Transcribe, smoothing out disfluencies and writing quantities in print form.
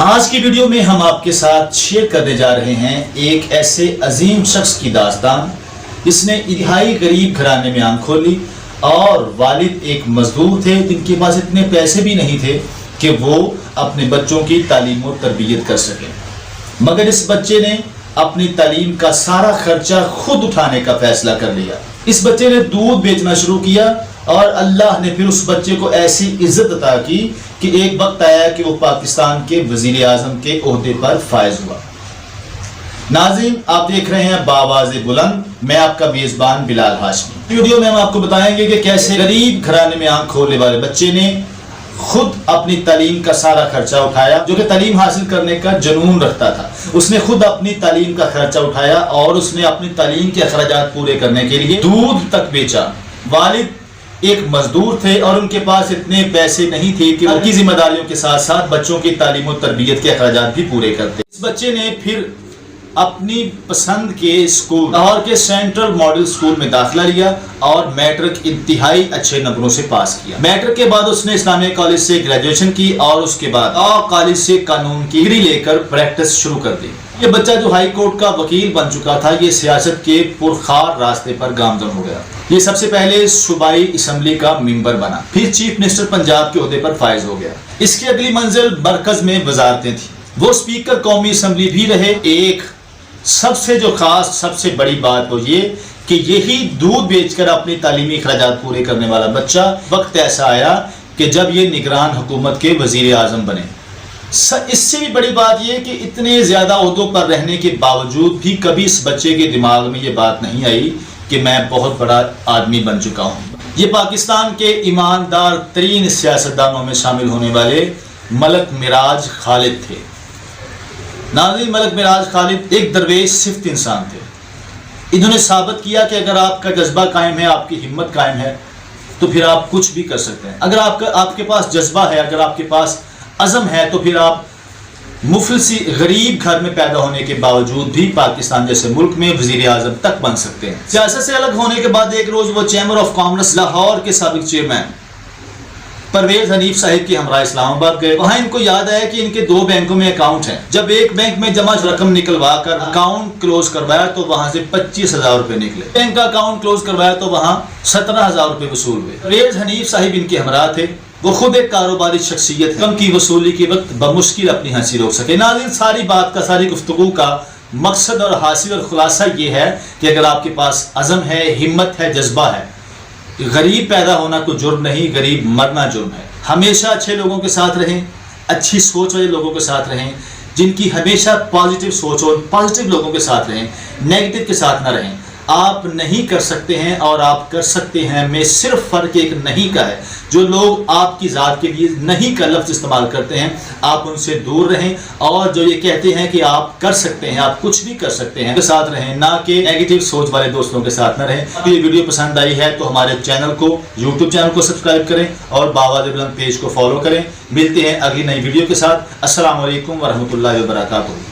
آج کی ویڈیو میں ہم آپ کے ساتھ شیئر کرنے جا رہے ہیں ایک ایسے عظیم شخص کی داستان جس نے انتہائی غریب گھرانے میں آنکھ کھولی اور والد ایک مزدور تھے جن کے پاس اتنے پیسے بھی نہیں تھے کہ وہ اپنے بچوں کی تعلیم و تربیت کر سکیں، مگر اس بچے نے اپنی تعلیم کا سارا خرچہ خود اٹھانے کا فیصلہ کر لیا۔ اس بچے نے دودھ بیچنا شروع کیا اور اللہ نے پھر اس بچے کو ایسی عزت عطا کی کہ ایک وقت آیا کہ وہ پاکستان کے وزیر اعظم کے عہدے پر فائز ہوا۔ ناظرین، آپ دیکھ رہے ہیں بآواز بلند، میں آپ کا میزبان بلال ہاشمی۔ ویڈیو میں ہم آپ کو بتائیں گے کہ کیسے غریب گھرانے میں آنکھ کھولنے والے بچے نے خود اپنی تعلیم کا سارا خرچہ اٹھایا، جو کہ تعلیم حاصل کرنے کا جنون رکھتا تھا۔ اس نے خود اپنی تعلیم کا خرچہ اٹھایا اور اس نے اپنی تعلیم کے اخراجات پورے کرنے کے لیے دودھ تک بیچا۔ والد ایک مزدور تھے اور ان کے پاس اتنے پیسے نہیں تھے کہ ان کی ذمہ داریوں کے ساتھ ساتھ بچوں کی تعلیم و تربیت کے اخراجات بھی پورے کرتے۔ اس بچے نے پھر اپنی پسند کے اسکول لاہور کے سینٹرل ماڈل اسکول میں داخلہ لیا اور میٹرک انتہائی اچھے نمبروں سے پاس کیا۔ میٹرک کے بعد اس نے اسلامیہ کالج سے گریجویشن کی اور اس کے بعد کالج سے قانون کی ڈگری لے کر پریکٹس شروع کر دی۔ یہ بچہ جو ہائی کورٹ کا وکیل بن چکا تھا، یہ سیاست کے پرخار راستے پر گامزن ہو گیا۔ یہ سب سے پہلے صوبائی اسمبلی کا ممبر بنا، پھر چیف منسٹر پنجاب کے عہدے پر فائز ہو گیا۔ اس کی اگلی منزل مرکز میں وزارتیں تھیں، وہ اسپیکر قومی اسمبلی بھی رہے۔ ایک سب سے جو خاص سب سے بڑی بات وہ یہ کہ یہی دودھ بیچ کر اپنی تعلیمی اخراجات پورے کرنے والا بچہ وقت ایسا آیا کہ جب یہ نگران حکومت کے وزیر اعظم بنے۔ اس سے بھی بڑی بات یہ کہ اتنے زیادہ عہدوں پر رہنے کے باوجود بھی کبھی اس بچے کے دماغ میں یہ بات نہیں آئی کہ میں بہت بڑا آدمی بن چکا ہوں۔ یہ پاکستان کے ایماندار ترین سیاستدانوں میں شامل ہونے والے ملک معراج خالد تھے۔ ناظرین، ملک معراج خالد ایک درویش صفت انسان تھے۔ انہوں نے ثابت کیا کہ اگر آپ کا جذبہ قائم ہے، آپ کی ہمت قائم ہے، تو پھر آپ کچھ بھی کر سکتے ہیں۔ اگر آپ کے پاس جذبہ ہے، اگر آپ کے پاس عزم ہے، تو پھر آپ مفلسی غریب گھر میں پیدا ہونے کے باوجود بھی پاکستان جیسے ملک میں وزیر اعظم تک بن سکتے ہیں۔ سیاست سے الگ ہونے کے بعد ایک روز وہ چیمبر آف کامرس لاہور کے سابق چیئرمین پرویز حنیف صاحب کے ہمراہ اسلام آباد گئے۔ وہاں ان کو یاد آیا کہ ان کے 2 بینکوں میں اکاؤنٹ ہیں۔ جب ایک بینک میں جمع رقم نکلوا کر اکاؤنٹ کلوز کروایا تو وہاں سے 25,000 روپے نکلے۔ بینک کا اکاؤنٹ کلوز کروایا تو وہاں 17,000 روپے وصول ہوئے۔ پرویز حنیف صاحب ان کے ہمراہ تھے۔ وہ خود ایک کاروباری شخصیت ہے، کم کی وصولی کے وقت بمشکل اپنی ہنسی روک سکے۔ ناظرین، ساری گفتگو کا مقصد اور حاصل اور خلاصہ یہ ہے کہ اگر آپ کے پاس عزم ہے، ہمت ہے، جذبہ ہے، غریب پیدا ہونا کوئی جرم نہیں، غریب مرنا جرم ہے۔ ہمیشہ اچھے لوگوں کے ساتھ رہیں، اچھی سوچ والے لوگوں کے ساتھ رہیں، جن کی ہمیشہ پازیٹیو سوچ ہو، پازیٹیو لوگوں کے ساتھ رہیں، نیگیٹو کے ساتھ نہ رہیں۔ آپ نہیں کر سکتے ہیں اور آپ کر سکتے ہیں میں صرف فرق ایک نہیں کا ہے۔ جو لوگ آپ کی ذات کے لیے نہیں کا لفظ استعمال کرتے ہیں، آپ ان سے دور رہیں، اور جو یہ کہتے ہیں کہ آپ کر سکتے ہیں، آپ کچھ بھی کر سکتے ہیں، کے ساتھ رہیں، نہ کہ نیگیٹو سوچ والے دوستوں کے ساتھ نہ رہیں۔ یہ ویڈیو پسند آئی ہے تو ہمارے چینل کو، یوٹیوب چینل کو سبسکرائب کریں اور بآواز بلند پیج کو فالو کریں۔ ملتے ہیں اگلی نئی ویڈیو کے ساتھ۔ السلام علیکم ورحمۃ اللہ وبرکاتہ۔